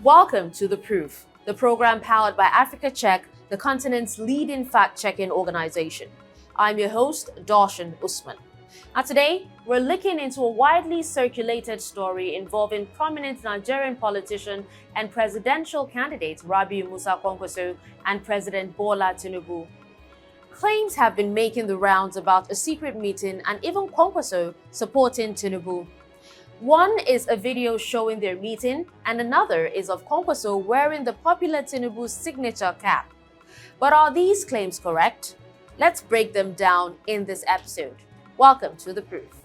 Welcome to The Proof, the program powered by Africa Check, the continent's leading fact-checking organization. I'm your host, Dashen Usman. Now today, we're looking into a widely circulated story involving prominent Nigerian politician and presidential candidate Rabiu Musa Kwankwaso and President Bola Tinubu. Claims have been making the rounds about a secret meeting and even Kwankwaso supporting Tinubu. One is a video showing their meeting, and another is of Kwankwaso wearing the popular Tinubu's signature cap. But are these claims correct? Let's break them down in this episode. Welcome to The Proof.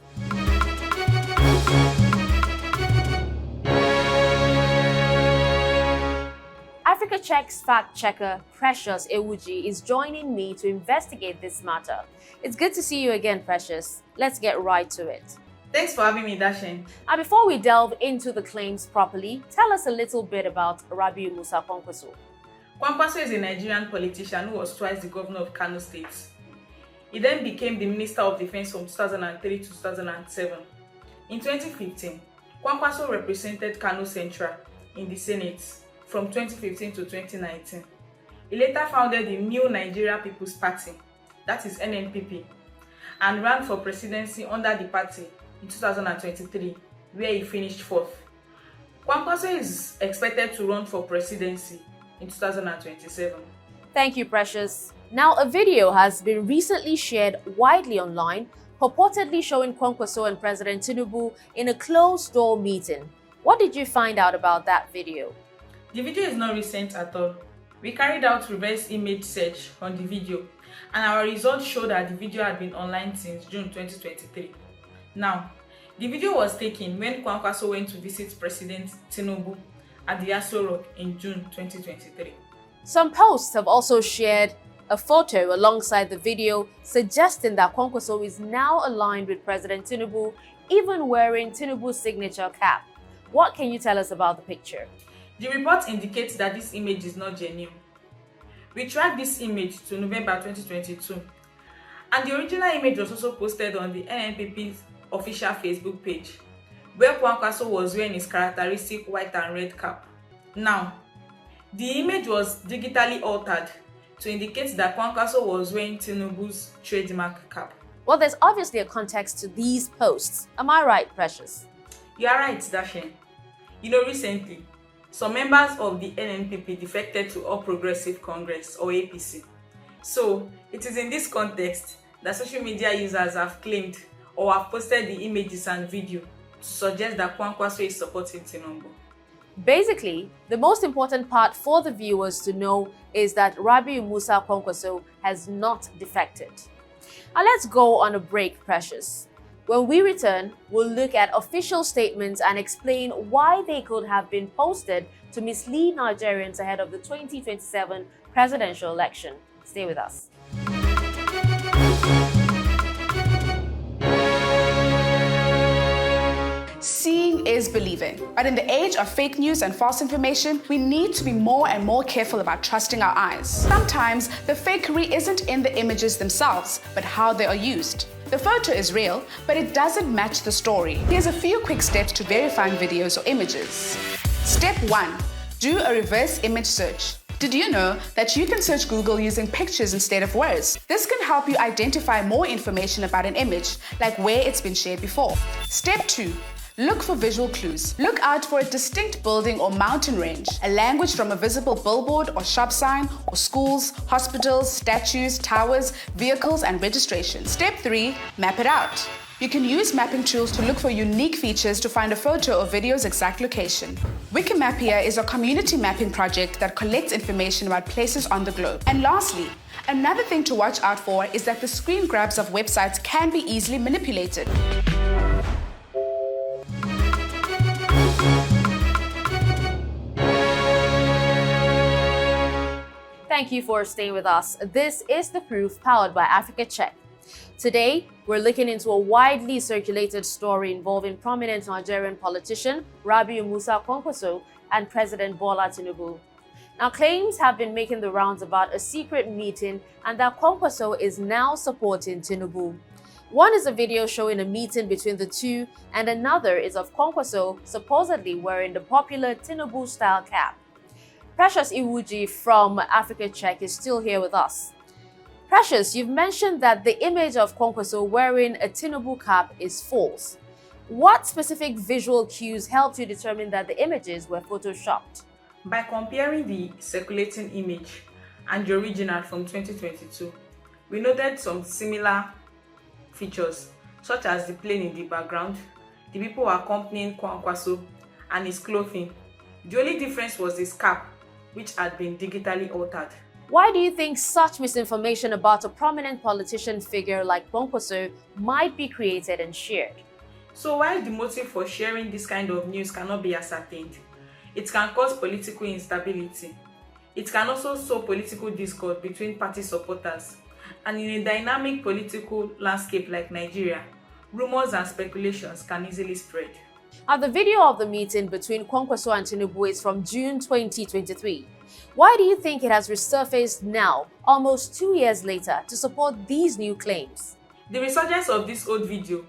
Africa Check's fact-checker Precious Ewuji is joining me to investigate this matter. It's good to see you again, Precious. Let's get right to it. Thanks for having me, Dashen. Now, before we delve into the claims properly, tell us a little bit about Rabiu Musa Kwankwaso. Kwankwaso is a Nigerian politician who was twice the governor of Kano State. He then became the Minister of Defense from 2003 to 2007. In 2015, Kwankwaso represented Kano Central in the Senate from 2015 to 2019. He later founded the New Nigeria People's Party, that is NNPP, and ran for presidency under the party in 2023, where he finished fourth. Kwankwaso is expected to run for presidency in 2027. Thank you, Precious. Now, a video has been recently shared widely online, purportedly showing Kwankwaso and President Tinubu in a closed-door meeting. What did you find out about that video? The video is not recent at all. We carried out reverse image search on the video, and our results show that the video had been online since June 2023. Now, the video was taken when Kwankwaso went to visit President Tinubu at the Aso Rock in June 2023. Some posts have also shared a photo alongside the video suggesting that Kwankwaso is now aligned with President Tinubu, even wearing Tinubu's signature cap. What can you tell us about the picture? The report indicates that this image is not genuine. We tracked this image to November 2022, and the original image was also posted on the NNPP's official Facebook page, where Kwankwaso was wearing his characteristic white and red cap. Now, the image was digitally altered to indicate that Kwankwaso was wearing Tinubu's trademark cap. Well, there's obviously a context to these posts. Am I right, Precious? You are right, Dashen. Recently, some members of the NNPP defected to All Progressive Congress, or APC. So, it is in this context that social media users have claimed or have posted the images and video to suggest that Kwankwaso is supporting Tinubu. Basically, the most important part for the viewers to know is that Rabiu Musa Kwankwaso has not defected. Now let's go on a break, Precious. When we return, we'll look at official statements and explain why they could have been posted to mislead Nigerians ahead of the 2027 presidential election. Stay with us. Seeing is believing. But in the age of fake news and false information, we need to be more and more careful about trusting our eyes. Sometimes the fakery isn't in the images themselves, but how they are used. The photo is real, but it doesn't match the story. Here's a few quick steps to verifying videos or images. Step 1. Do a reverse image search. Did you know that you can search Google using pictures instead of words? This can help you identify more information about an image, like where it's been shared before. Step 2. Look for visual clues. Look out for a distinct building or mountain range, a language from a visible billboard or shop sign, or schools, hospitals, statues, towers, vehicles, and registration. Step 3. Map it out. You can use mapping tools to look for unique features to find a photo or video's exact location. Wikimapia is a community mapping project that collects information about places on the globe. And lastly, another thing to watch out for is that the screen grabs of websites can be easily manipulated. Thank you for staying with us. This is The Proof, powered by Africa Check. Today, we're looking into a widely circulated story involving prominent Nigerian politician Rabiu Musa Kwankwaso and President Bola Tinubu. Now, claims have been making the rounds about a secret meeting and that Kwankwaso is now supporting Tinubu. One is a video showing a meeting between the two, and another is of Kwankwaso supposedly wearing the popular Tinubu-style cap. Precious Ewuji from Africa Check is still here with us. Precious, you've mentioned that the image of Kwankwaso wearing a Tinubu cap is false. What specific visual cues helped you determine that the images were photoshopped? By comparing the circulating image and the original from 2022, we noted some similar features, such as the plane in the background, the people accompanying Kwankwaso, and his clothing. The only difference was his cap, which had been digitally altered. Why do you think such misinformation about a prominent politician figure like Kwankwaso might be created and shared? So while the motive for sharing this kind of news cannot be ascertained, it can cause political instability. It can also sow political discord between party supporters. And in a dynamic political landscape like Nigeria, rumors and speculations can easily spread. Now, the video of the meeting between Kwankwaso and Tinubu is from June 2023. Why do you think it has resurfaced now, almost 2 years later, to support these new claims? The resurgence of this old video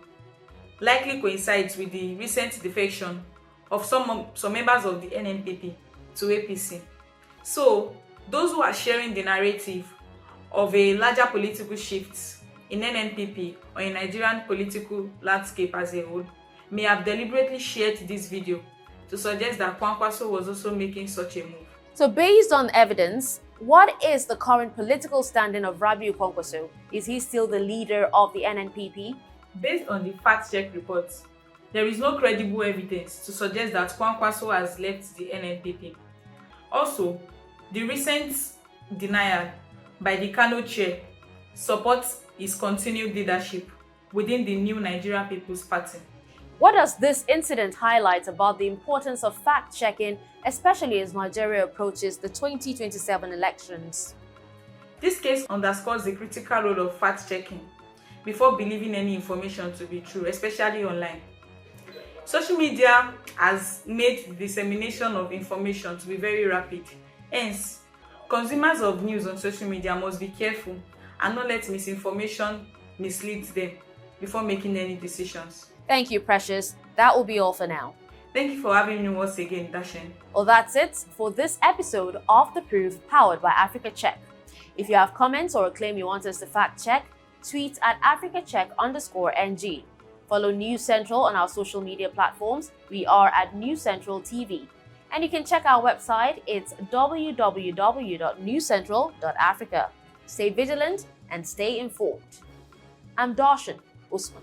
likely coincides with the recent defection of some members of the NNPP to APC. So, those who are sharing the narrative of a larger political shift in NNPP or in Nigerian political landscape as a whole may have deliberately shared this video to suggest that Kwankwaso was also making such a move. So based on evidence, what is the current political standing of Rabiu Kwankwaso? Is he still the leader of the NNPP? Based on the fact-check reports, there is no credible evidence to suggest that Kwankwaso has left the NNPP. Also, the recent denial by the Kano chair supports his continued leadership within the new Nigerian People's Party. What does this incident highlight about the importance of fact-checking, especially as Nigeria approaches the 2027 elections? This case underscores the critical role of fact-checking before believing any information to be true, especially online. Social media has made the dissemination of information to be very rapid. Hence, consumers of news on social media must be careful and not let misinformation mislead them before making any decisions. Thank you, Precious. That will be all for now. Thank you for having me once again, Dashen. Well, that's it for this episode of The Proof, powered by Africa Check. If you have comments or a claim you want us to fact check, tweet at AfricaCheck_NG. Follow News Central on our social media platforms. We are at News Central TV. And you can check our website. It's www.newscentral.africa. Stay vigilant and stay informed. I'm Dashen Usman.